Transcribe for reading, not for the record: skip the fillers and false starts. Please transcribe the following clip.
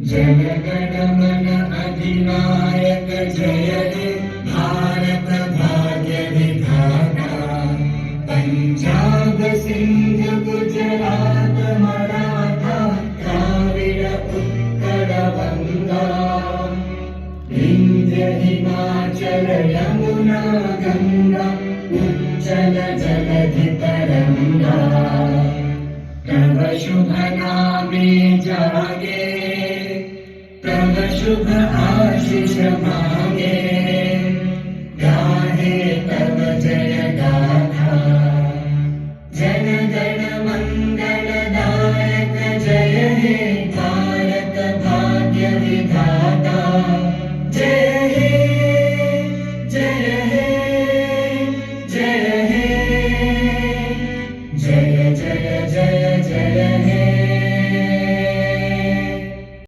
जनगणमन अधिनायक जय हे भारत भाग्य विधाता। पंजाब सिंध गुजरात मराठा द्राविड उत्कल बंगा। विंध्य हिमाचल यमुना गंगा उच्चल जलधि तरंगा। तव शुभ नामे जागे, तव शुभ आशीष मांगे।